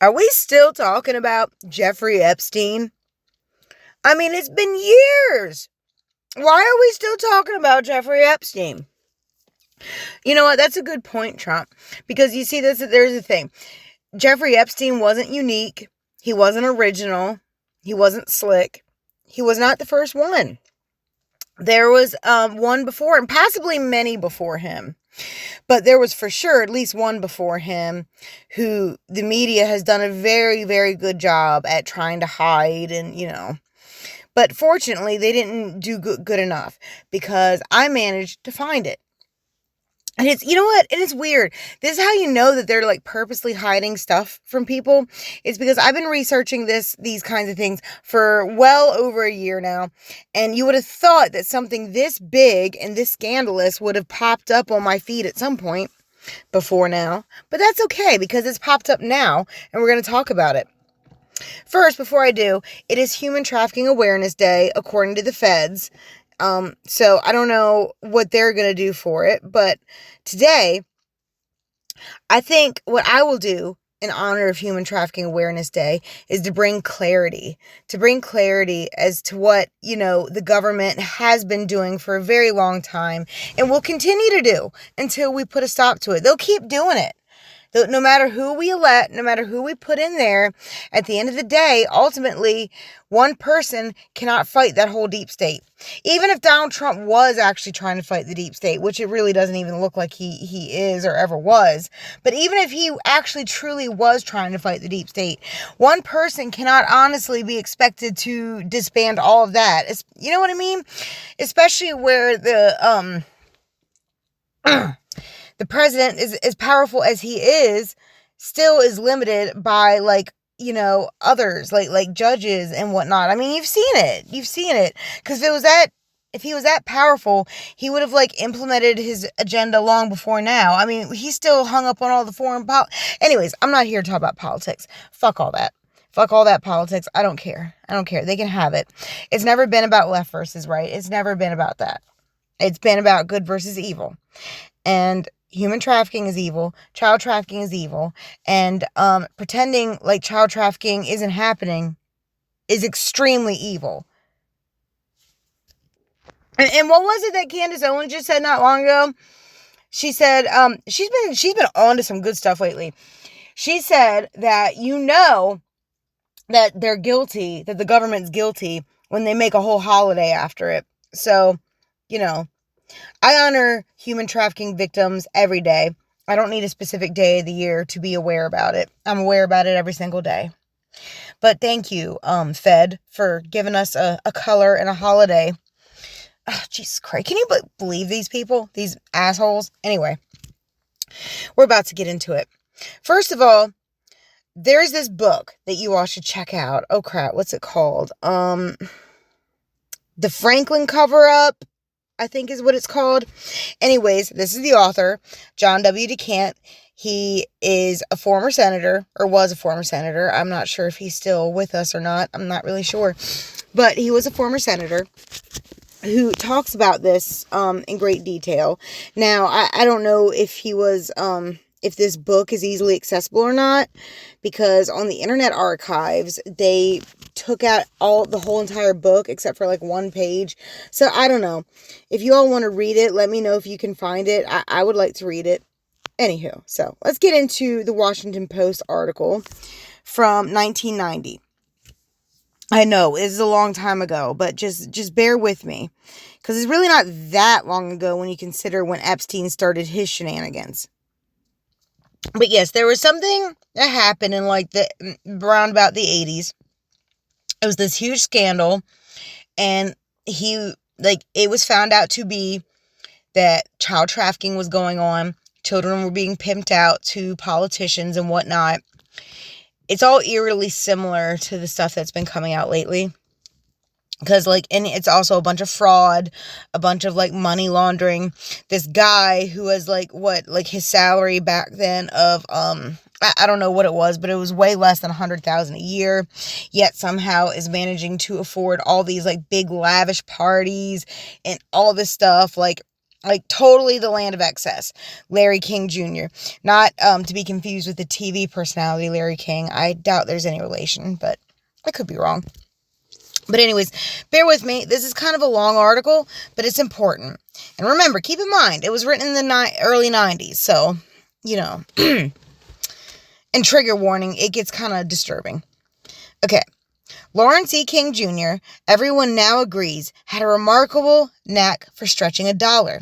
Are we still talking about Jeffrey Epstein? I mean, it's been years. Why are we still talking about Jeffrey Epstein? You know what? That's a good point, Trump. Because you see, there's the thing. Jeffrey Epstein wasn't unique. He wasn't original. He wasn't slick. He was not the first one. There was one before and possibly many before him. But there was for sure at least one before him who the media has done a very, very good job at trying to hide and. But fortunately, they didn't do good enough because I managed to find it. And you know what? And it's weird. This is how you know that they're like purposely hiding stuff from people. It's because I've been researching these kinds of things for well over a year now. And you would have thought that something this big and this scandalous would have popped up on my feed at some point before now. But that's okay because it's popped up now and we're going to talk about it. First, before I do, it is Human Trafficking Awareness Day, according to the feds. So I don't know what they're going to do for it, but today, I think what I will do in honor of Human Trafficking Awareness Day is to bring clarity as to what, the government has been doing for a very long time and will continue to do until we put a stop to it. They'll keep doing it. No matter who we elect, no matter who we put in there, at the end of the day, ultimately, one person cannot fight that whole deep state. Even if Donald Trump was actually trying to fight the deep state, which it really doesn't even look like he is or ever was, but even if he actually truly was trying to fight the deep state, one person cannot honestly be expected to disband all of that. You know what I mean? Especially where the president is as powerful as he is, still is limited by others like judges and whatnot. I mean, you've seen it. Because if he was that powerful, he would have implemented his agenda long before now. I mean, he's still hung up on all the foreign Anyways, I'm not here to talk about politics. Fuck all that. Fuck all that politics. I don't care. They can have it. It's never been about left versus right. It's never been about that. It's been about good versus evil. And human trafficking is evil. Child trafficking is evil. And pretending like child trafficking isn't happening is extremely evil. And what was it that Candace Owens just said not long ago? She said she's been on to some good stuff lately. She said that that they're guilty, that the government's guilty when they make a whole holiday after it. So, I honor human trafficking victims every day. I don't need a specific day of the year to be aware about it. I'm aware about it every single day. But thank you, Fed, for giving us a color and a holiday. Oh, Jesus Christ. Can you believe these people? These assholes? Anyway, we're about to get into it. First of all, there's this book that you all should check out. Oh, crap. What's it called? The Franklin Cover-Up, I think is what it's called. Anyways, this is the author, John W. DeCant. He is a former senator, or was a former senator. I'm not sure if he's still with us or not. I'm not really sure. But he was a former senator who talks about this in great detail. Now, I don't know if he was, if this book is easily accessible or not, because on the Internet Archives, they took out the whole entire book except for one page. So I don't know. If you all want to read it, let me know if you can find it. I would like to read it. Anywho, so let's get into the Washington Post article from 1990. I know, it is a long time ago, but just bear with me. Because it's really not that long ago when you consider when Epstein started his shenanigans. But yes, there was something that happened in around about the 80s. It was this huge scandal, and it was found out to be that child trafficking was going on. Children were being pimped out to politicians and whatnot. It's all eerily similar to the stuff that's been coming out lately. Because, and it's also a bunch of fraud, a bunch of, money laundering. This guy who has, his salary back then of, I don't know what it was, but it was way less than $100,000 a year, yet somehow is managing to afford all these, big lavish parties and all this stuff. Like, totally the land of excess. Larry King Jr. Not to be confused with the TV personality Larry King. I doubt there's any relation, but I could be wrong. But anyways, bear with me. This is kind of a long article, but it's important. And remember, keep in mind, it was written in the early 90s. So, and trigger warning, it gets kind of disturbing. Okay. Lawrence E. King Jr., everyone now agrees, had a remarkable knack for stretching a dollar.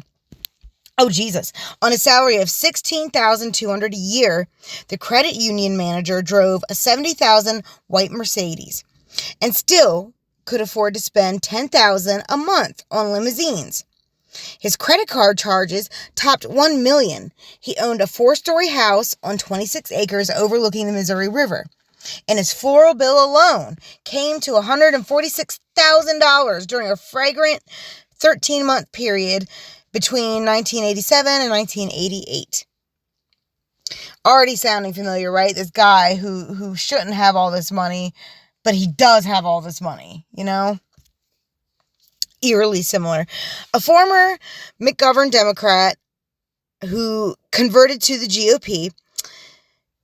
Oh, Jesus. On a salary of $16,200 a year, the credit union manager drove a $70,000 white Mercedes and still could afford to spend $10,000 a month on limousines. His credit card charges topped $1 million. He owned a 4-story house on 26 acres overlooking the Missouri River. And his floral bill alone came to $146,000 during a fragrant 13-month period between 1987 and 1988. Already sounding familiar, right? This guy who shouldn't have all this money, but he does have all this money, Eerily similar. A former McGovern Democrat who converted to the GOP,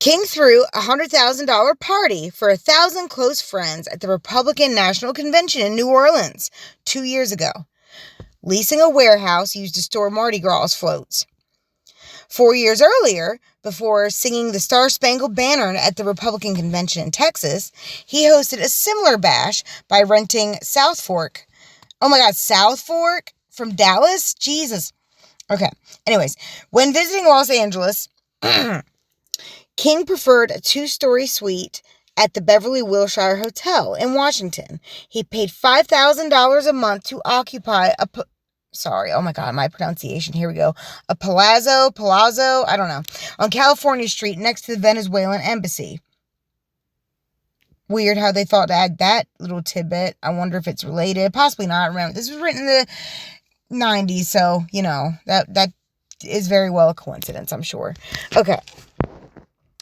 King threw a $100,000 party for 1,000 close friends at the Republican National Convention in New Orleans 2 years ago, leasing a warehouse used to store Mardi Gras floats. 4 years earlier, before singing the Star-Spangled Banner at the Republican Convention in Texas, he hosted a similar bash by renting South Fork. Oh my God, South Fork from Dallas? Jesus. Okay. Anyways, when visiting Los Angeles, King preferred a 2-story suite at the Beverly Wilshire Hotel in Washington. He paid $5,000 a month to occupy a palazzo, I don't know, on California Street next to the Venezuelan embassy. Weird how they thought to add that little tidbit. I wonder if it's related. Possibly not. Remember, this was written in the 90s, so, that is very well a coincidence, I'm sure. Okay.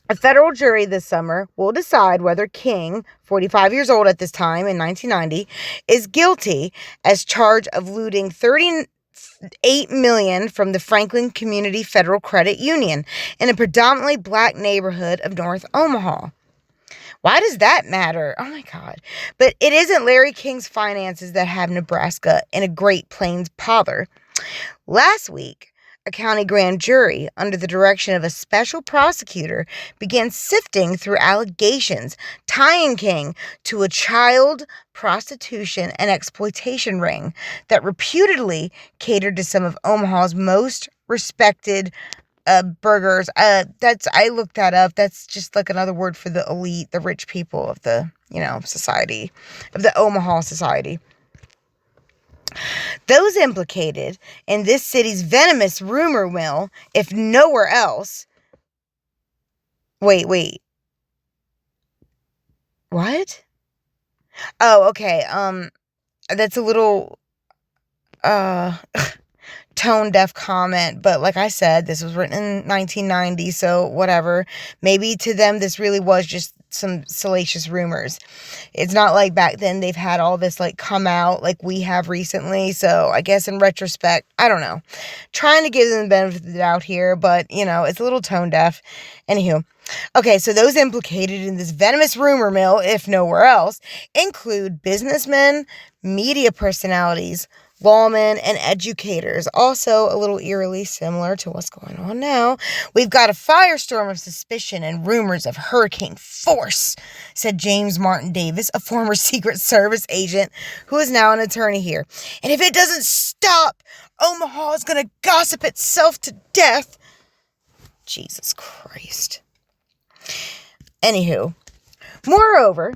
A federal jury this summer will decide whether King, 45 years old at this time in 1990, is guilty as charged of looting $38 million from the Franklin Community Federal Credit Union in a predominantly black neighborhood of North Omaha. Why does that matter? Oh my God. But it isn't Larry King's finances that have Nebraska in a Great Plains pother. Last week, a county grand jury, under the direction of a special prosecutor, began sifting through allegations tying King to a child prostitution and exploitation ring that reputedly catered to some of Omaha's most respected burgers. I looked that up. That's just like another word for the elite, the rich people of the, society, of the Omaha society. Those implicated in this city's venomous rumor mill, if nowhere else. Wait. What? Oh, okay. That's a little tone deaf comment, but like I said, this was written in 1990, so whatever. Maybe to them this really was just some salacious rumors. It's not like back then they've had all this come out like we have recently, so I guess in retrospect, I don't know. Trying to give them the benefit of the doubt here, but it's a little tone deaf. Anywho. Okay, so those implicated in this venomous rumor mill, if nowhere else, include businessmen, media personalities, lawmen, and educators. Also, a little eerily similar to what's going on now. We've got a firestorm of suspicion and rumors of hurricane force, said James Martin Davis, a former Secret Service agent who is now an attorney here. And if it doesn't stop, Omaha is going to gossip itself to death. Jesus Christ. Anywho, moreover,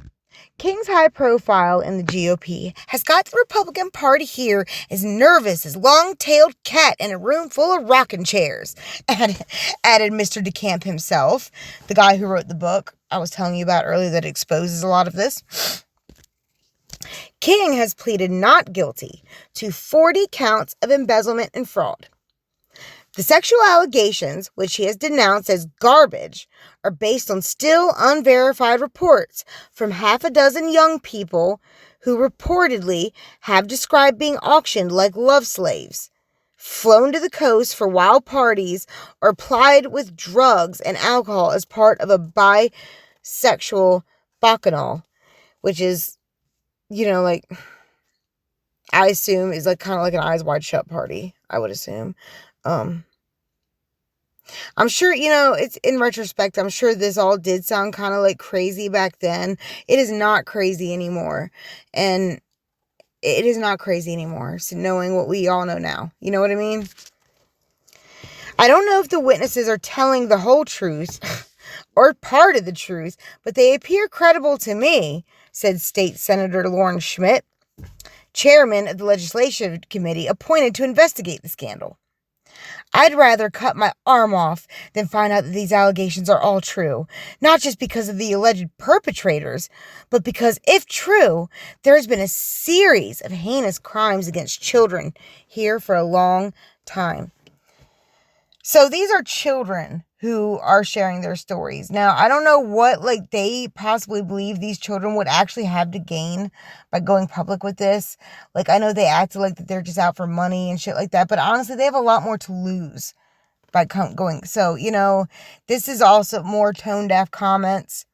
King's high profile in the GOP has got the Republican Party here as nervous as long-tailed cat in a room full of rocking chairs, added Mr. DeCamp himself, the guy who wrote the book I was telling you about earlier that exposes a lot of this. King has pleaded not guilty to 40 counts of embezzlement and fraud. The sexual allegations, which he has denounced as garbage, are based on still unverified reports from half a dozen young people who reportedly have described being auctioned like love slaves flown to the coast for wild parties, or plied with drugs and alcohol as part of a bisexual bacchanal, which is, like, I assume is like kind of like an Eyes Wide Shut party, I would assume. I'm sure, it's in retrospect, I'm sure this all did sound kind of like crazy back then. It is not crazy anymore. And it is not crazy anymore. So knowing what we all know now, you know what I mean? I don't know if the witnesses are telling the whole truth or part of the truth, but they appear credible to me, said State Senator Lauren Schmidt, chairman of the Legislative Committee appointed to investigate the scandal. I'd rather cut my arm off than find out that these allegations are all true, not just because of the alleged perpetrators, but because, if true, there has been a series of heinous crimes against children here for a long time. So these are children who are sharing their stories. Now, I don't know what, they possibly believe these children would actually have to gain by going public with this. I know they acted like that they're just out for money and shit like that, but honestly, they have a lot more to lose by going. So, this is also more tone-deaf comments.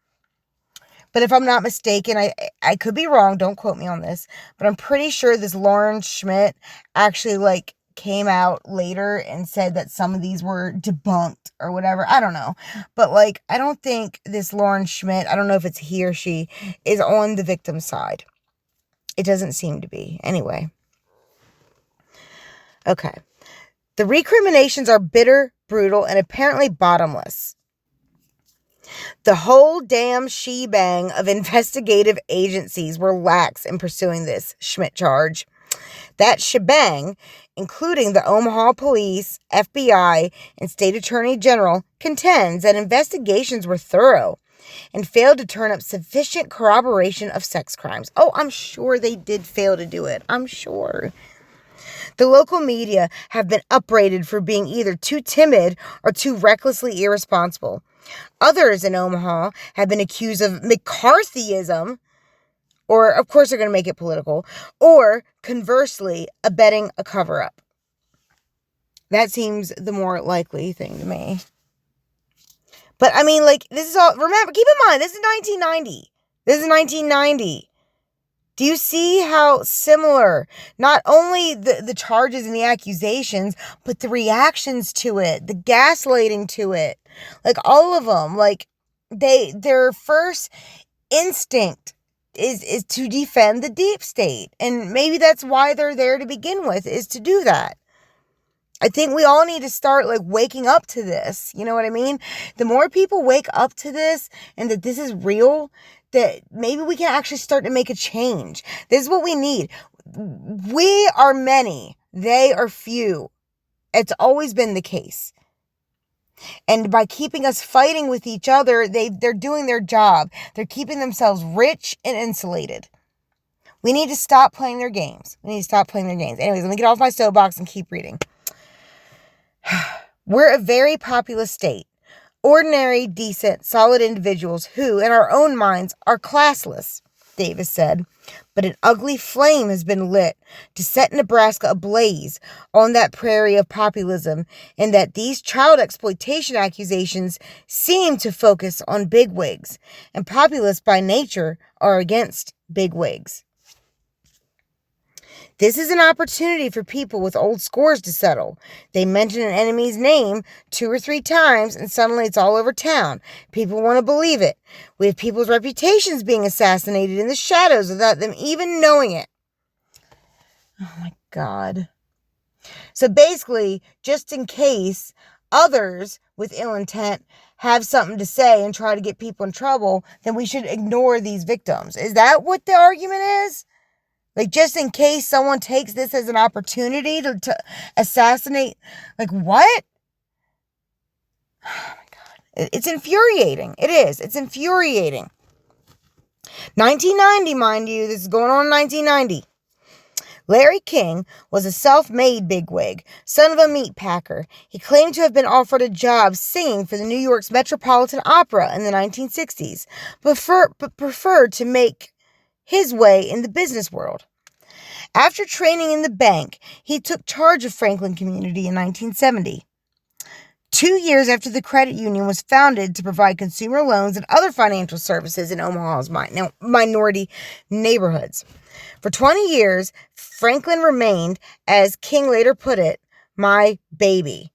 But if I'm not mistaken, I could be wrong, don't quote me on this, but I'm pretty sure this Lauren Schmidt actually, came out later and said that some of these were debunked or whatever. I don't know. But I don't think this Lauren Schmidt, I don't know if it's he or she, is on the victim's side. It doesn't seem to be. Anyway. Okay. The recriminations are bitter, brutal, and apparently bottomless. The whole damn shebang of investigative agencies were lax in pursuing this Schmidt charge. That shebang, including the Omaha Police, FBI, and State Attorney General, contends that investigations were thorough and failed to turn up sufficient corroboration of sex crimes. Oh, I'm sure they did fail to do it. I'm sure. The local media have been upbraided for being either too timid or too recklessly irresponsible. Others in Omaha have been accused of McCarthyism, or, of course, they're going to make it political, or, conversely, abetting a cover-up. That seems the more likely thing to me. But, I mean, this is all, remember, keep in mind, this is 1990. This is 1990. Do you see how similar, not only the charges and the accusations, but the reactions to it, the gaslighting to it, all of them, their first instinct is to defend the deep state. And maybe that's why they're there to begin with, is to do that. I think we all need to start waking up to this. You know what I mean? The more people wake up to this and that this is real, that maybe we can actually start to make a change. This is what we need. We are many. They are few. It's always been the case. And by keeping us fighting with each other, they're doing their job. They're keeping themselves rich and insulated. We need to stop playing their games. Anyways, let me get off my soapbox and keep reading. We're a very populous state. Ordinary, decent, solid individuals who, in our own minds, are classless, Davis said. But an ugly flame has been lit to set Nebraska ablaze on that prairie of populism, and that these child exploitation accusations seem to focus on bigwigs, and populists by nature are against bigwigs. This is an opportunity for people with old scores to settle. They mention an enemy's name 2 or 3 times, and suddenly it's all over town. People want to believe it. We have people's reputations being assassinated in the shadows without them even knowing it. Oh my God. So basically, just in case others with ill intent have something to say and try to get people in trouble, then we should ignore these victims. Is that what the argument is? Just in case someone takes this as an opportunity to assassinate, what? Oh my God. It's infuriating. It is. It's infuriating. 1990, mind you. This is going on in 1990. Larry King was a self-made bigwig, son of a meat packer. He claimed to have been offered a job singing for the New York's Metropolitan Opera in the 1960s, but preferred to make his way in the business world. After training in the bank, he took charge of Franklin Community in 1970. 2 years after the credit union was founded to provide consumer loans and other financial services in Omaha's minority neighborhoods. For 20 years, Franklin remained, as King later put it, my baby.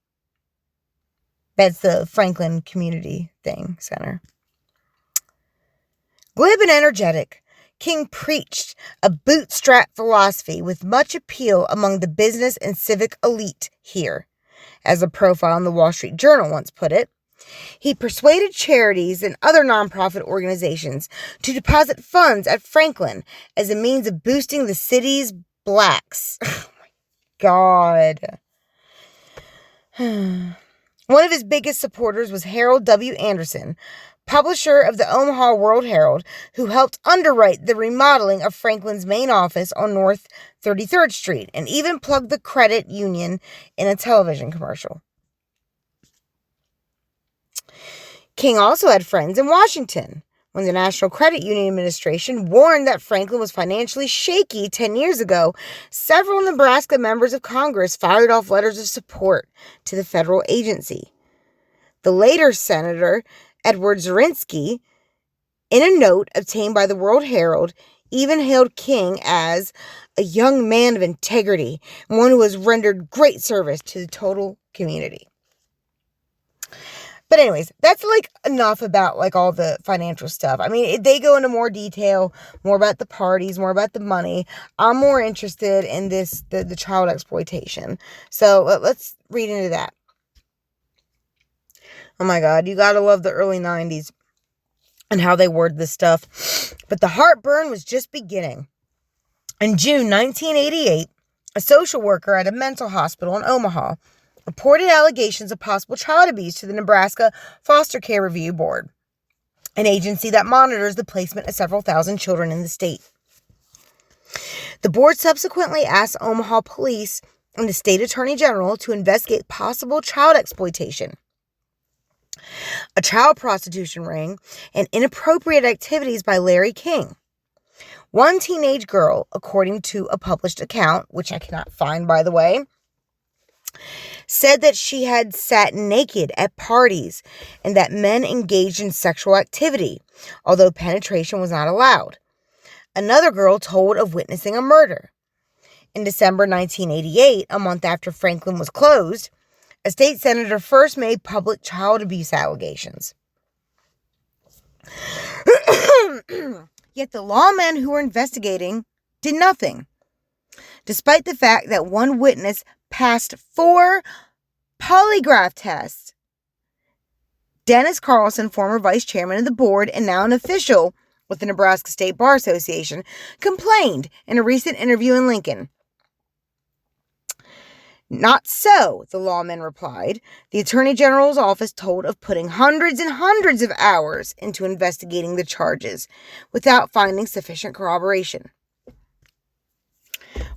That's the Franklin Community Center. Glib and energetic, King preached a bootstrap philosophy with much appeal among the business and civic elite here. As a profile in the Wall Street Journal once put it, he persuaded charities and other nonprofit organizations to deposit funds at Franklin as a means of boosting the city's blacks. Oh my God. One of his biggest supporters was Harold W. Anderson, publisher of the Omaha World Herald, who helped underwrite the remodeling of Franklin's main office on North 33rd Street and even plugged the credit union in a television commercial. King also had friends in Washington. When the National Credit Union Administration warned that Franklin was financially shaky 10 years ago, several Nebraska members of Congress fired off letters of support to the federal agency. The later Senator Edward Zirinsky, in a note obtained by the World Herald, even hailed King as a young man of integrity and one who has rendered great service to the total community. But anyways, that's enough about all the financial stuff. I mean, they go into more detail, more about the parties, more about the money. I'm more interested in the child exploitation. So let's read into that. Oh my God, you gotta love the early 90s and how they word this stuff. But the heartburn was just beginning. In June 1988, a social worker at a mental hospital in Omaha reported allegations of possible child abuse to the Nebraska Foster Care Review Board, an agency that monitors the placement of several thousand children in the state. The board subsequently asked Omaha police and the state attorney general to investigate possible child exploitation, a child prostitution ring, and inappropriate activities by Larry King. One teenage girl, according to a published account, which I cannot find, by the way, said that she had sat naked at parties and that men engaged in sexual activity, although penetration was not allowed. Another girl told of witnessing a murder. In December 1988, a month after Franklin was closed, a state senator first made public child abuse allegations. Yet the lawmen who were investigating did nothing, despite the fact that one witness passed 4 polygraph tests. Dennis Carlson, former vice chairman of the board and now an official with the Nebraska State Bar Association, complained in a recent interview in Lincoln. Not so, the lawman replied. The Attorney General's office told of putting hundreds and hundreds of hours into investigating the charges without finding sufficient corroboration.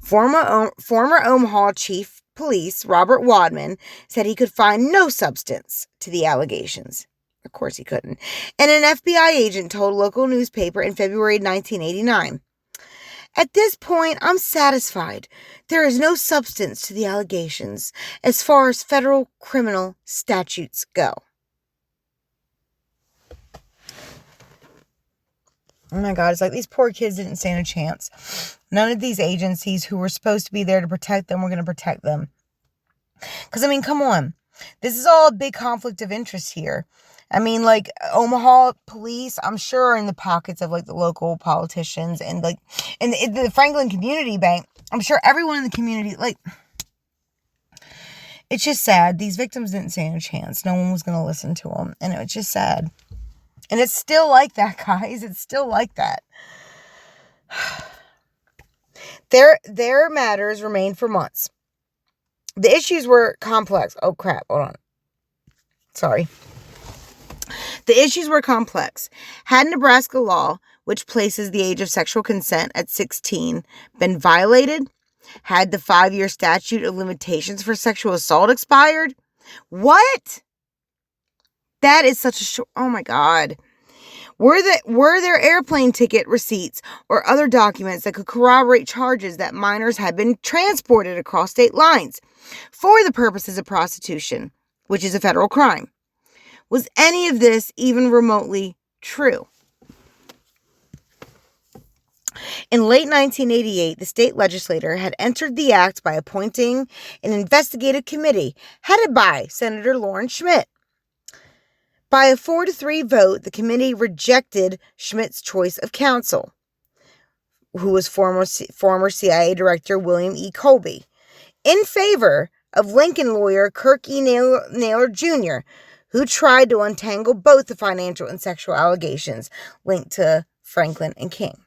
Former Omaha Chief Police Robert Wadman said he could find no substance to the allegations. Of course he couldn't. And an FBI agent told a local newspaper in February 1989, "At this point, I'm satisfied. There is no substance to the allegations as far as federal criminal statutes go." Oh my God, it's like these poor kids didn't stand a chance. None of these agencies who were supposed to be there to protect them were going to protect them. Because, I mean, come on. This is all a big conflict of interest here. I mean, Omaha police, I'm sure, are in the pockets of, the local politicians and, in the Franklin Community Bank. I'm sure everyone in the community, it's just sad. These victims didn't stand a chance. No one was going to listen to them. And it was just sad. And it's still like that, guys. It's still like that. Their matters remained for months. The issues were complex. Oh, crap. Hold on. Sorry. The issues were complex. Had Nebraska law, which places the age of sexual consent at 16, been violated? Had the 5-year statute of limitations for sexual assault expired? What? That is such a short... Oh, my God. Were there airplane ticket receipts or other documents that could corroborate charges that minors had been transported across state lines for the purposes of prostitution, which is a federal crime? Was any of this even remotely true? In late 1988, the state legislature had entered the act by appointing an investigative committee headed by Senator Lawrence Schmidt. By a 4-3 vote, the committee rejected Schmidt's choice of counsel, who was former CIA Director William E. Colby, in favor of Lincoln lawyer Kirk E. Naylor Jr., who tried to untangle both the financial and sexual allegations linked to Franklin and King.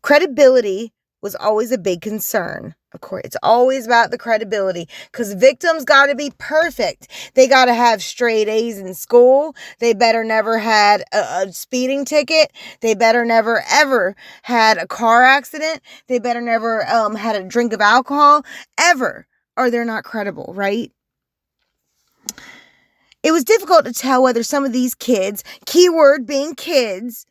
Credibility was always a big concern. Of course, it's always about the credibility because victims got to be perfect. They got to have straight A's in school. They better never had a speeding ticket. They better never ever had a car accident. They better never had a drink of alcohol ever, or they're not credible, right? It was difficult to tell whether some of these kids, keyword being kids,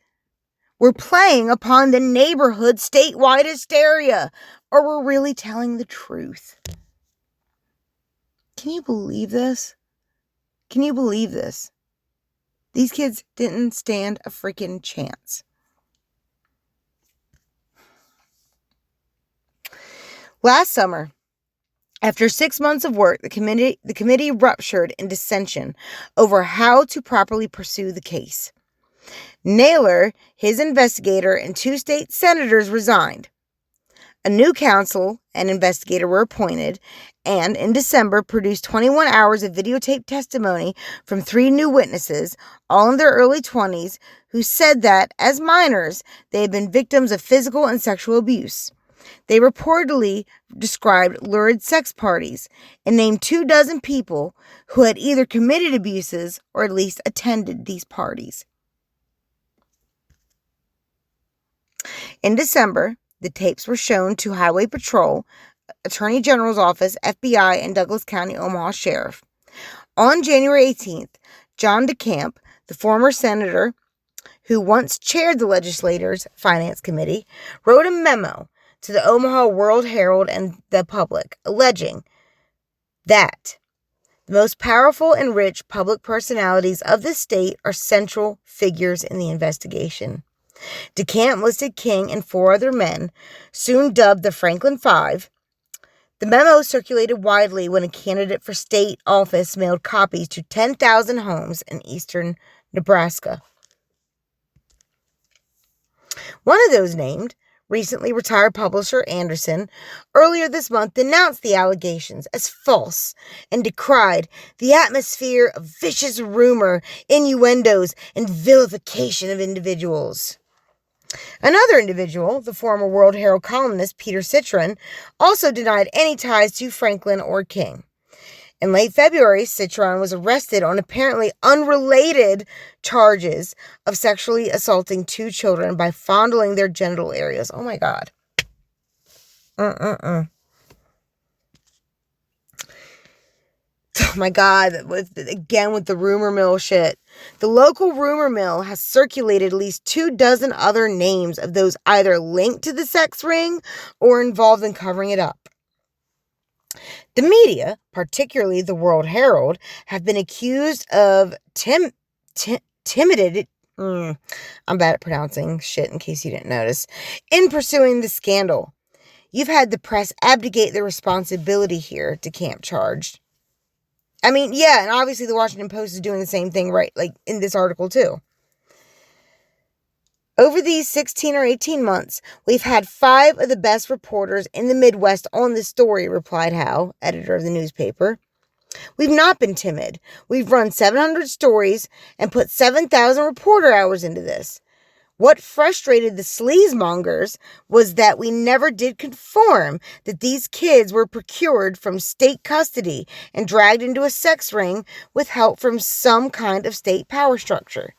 were playing upon the neighborhood statewide hysteria or were really telling the truth. Can you believe this? Can you believe this? These kids didn't stand a freaking chance. Last summer, after 6 months of work, the committee ruptured in dissension over how to properly pursue the case. Naylor, his investigator, and 2 state senators resigned. A new counsel and investigator were appointed, and in December produced 21 hours of videotaped testimony from 3 new witnesses, all in their early 20s, who said that, as minors, they had been victims of physical and sexual abuse. They reportedly described lurid sex parties and named 24 people who had either committed abuses or at least attended these parties. In December, the tapes were shown to Highway Patrol, Attorney General's Office, FBI, and Douglas County, Omaha Sheriff. On January 18th, John DeCamp, the former senator who once chaired the legislature's Finance Committee, wrote a memo to the Omaha World-Herald and the public, alleging that the most powerful and rich public personalities of the state are central figures in the investigation. DeCamp listed King and 4 other men, soon dubbed the Franklin Five. The memo circulated widely when a candidate for state office mailed copies to 10,000 homes in eastern Nebraska. One of those named, recently retired publisher Anderson, earlier this month denounced the allegations as false and decried the atmosphere of vicious rumor, innuendos, and vilification of individuals. Another individual, the former World Herald columnist Peter Citron, also denied any ties to Franklin or King. In late February, Citron was arrested on apparently unrelated charges of sexually assaulting 2 children by fondling their genital areas. Oh my God. Oh my God, with the rumor mill shit. The local rumor mill has circulated at least 24 other names of those either linked to the sex ring or involved in covering it up. The media, particularly the World Herald, have been accused of timidity. I'm bad at pronouncing shit in case you didn't notice. In pursuing the scandal. You've had the press abdicate their responsibility here, DeCamp charged. I mean, yeah, and obviously the Washington Post is doing the same thing, right? Like in this article too. Over these 16 or 18 months, we've had 5 of the best reporters in the Midwest on this story, replied Howe, editor of the newspaper. We've not been timid. We've run 700 stories and put 7,000 reporter hours into this. What frustrated the sleazemongers was that we never did confirm that these kids were procured from state custody and dragged into a sex ring with help from some kind of state power structure.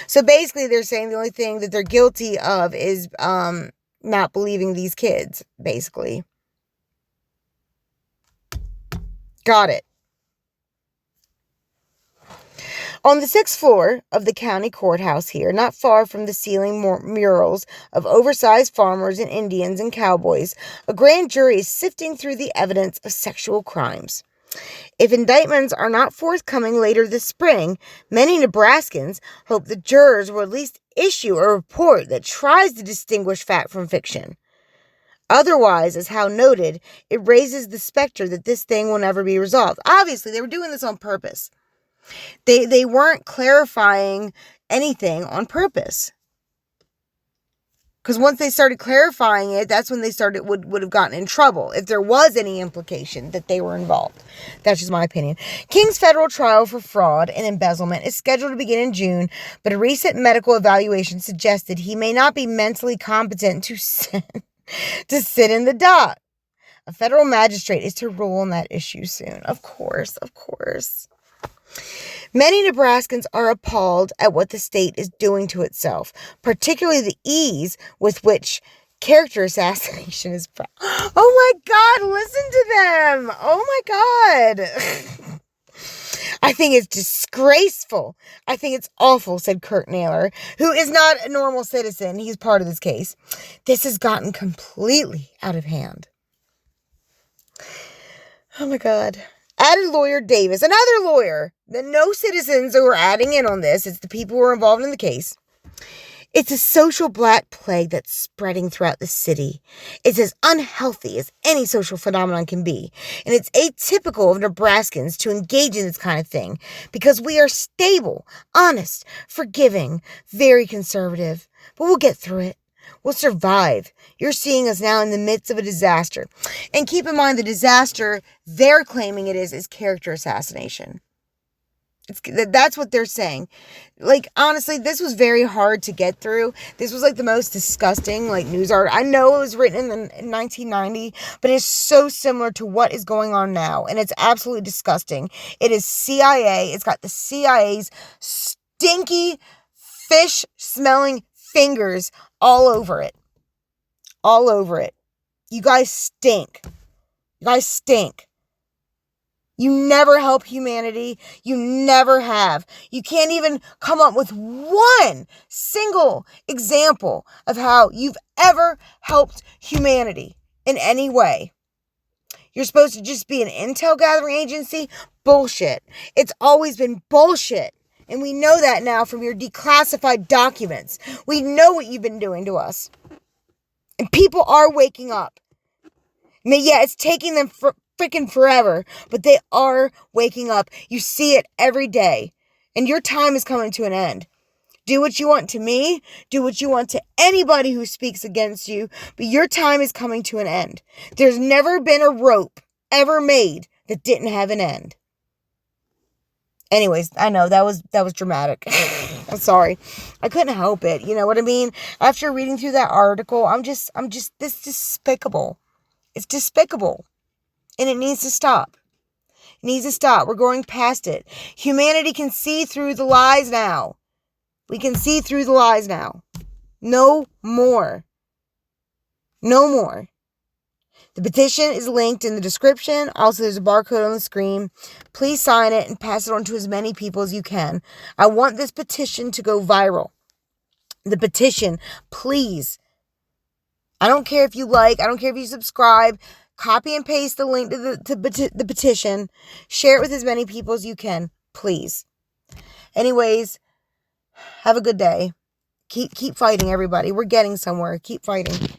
So basically they're saying the only thing that they're guilty of is not believing these kids, basically. Got it. On the 6th floor of the county courthouse here, not far from the ceiling murals of oversized farmers and Indians and cowboys, a grand jury is sifting through the evidence of sexual crimes. If indictments are not forthcoming later this spring, many Nebraskans hope the jurors will at least issue a report that tries to distinguish fact from fiction. Otherwise, as Howe noted, it raises the specter that this thing will never be resolved. Obviously, they were doing this on purpose. They weren't clarifying anything on purpose. Because once they started clarifying it, that's when they would have gotten in trouble if there was any implication that they were involved. That's just my opinion. King's federal trial for fraud and embezzlement is scheduled to begin in June, but a recent medical evaluation suggested he may not be mentally competent to sit in the dock. A federal magistrate is to rule on that issue soon. Of course. Many Nebraskans are appalled at what the state is doing to itself, particularly the ease with which character assassination is. Oh my God, listen to them. Oh my God. I think it's disgraceful. I think it's awful, said Kurt Naylor, who is not a normal citizen. He's part of this case. This has gotten completely out of hand. Oh my God. Added lawyer Davis, another lawyer. No citizens who are adding in on this. It's the people who are involved in the case. It's a social black plague that's spreading throughout the city. It's as unhealthy as any social phenomenon can be. And it's atypical of Nebraskans to engage in this kind of thing because we are stable, honest, forgiving, very conservative. But we'll get through it. We'll survive. You're seeing us now in the midst of a disaster. And keep in mind the disaster they're claiming it is character assassination. That's what they're saying. Like, honestly, this was very hard to get through. This was like the most disgusting news article. I know it was written in 1990, but it's so similar to what is going on now. And it's absolutely disgusting. It is CIA. It's got the CIA's stinky, fish-smelling fingers all over it. All over it. You guys stink. You never help humanity. You never have. You can't even come up with one single example of how you've ever helped humanity in any way. You're supposed to just be an intel gathering agency? Bullshit. It's always been bullshit. And we know that now from your declassified documents. We know what you've been doing to us. And people are waking up. I mean, yeah, it's taking them freaking forever, but they are waking up. You see it every day. And your time is coming to an end. Do what you want to me. Do what you want to anybody who speaks against you. But your time is coming to an end. There's never been a rope ever made that didn't have an end. Anyways, I know that was dramatic. I'm sorry. I couldn't help it. You know what I mean? After reading through that article, I'm just this despicable. It's despicable. And it needs to stop. It needs to stop. We're going past it. Humanity can see through the lies now. We can see through the lies now. No more. No more. The petition is linked in the description. Also, there's a barcode on the screen. Please sign it and pass it on to as many people as you can. I want this petition to go viral. The petition, please. I don't care if you like. I don't care if you subscribe. Copy and paste the link to the petition. Share it with as many people as you can. Please. Anyways, have a good day. Keep fighting, everybody. We're getting somewhere. Keep fighting.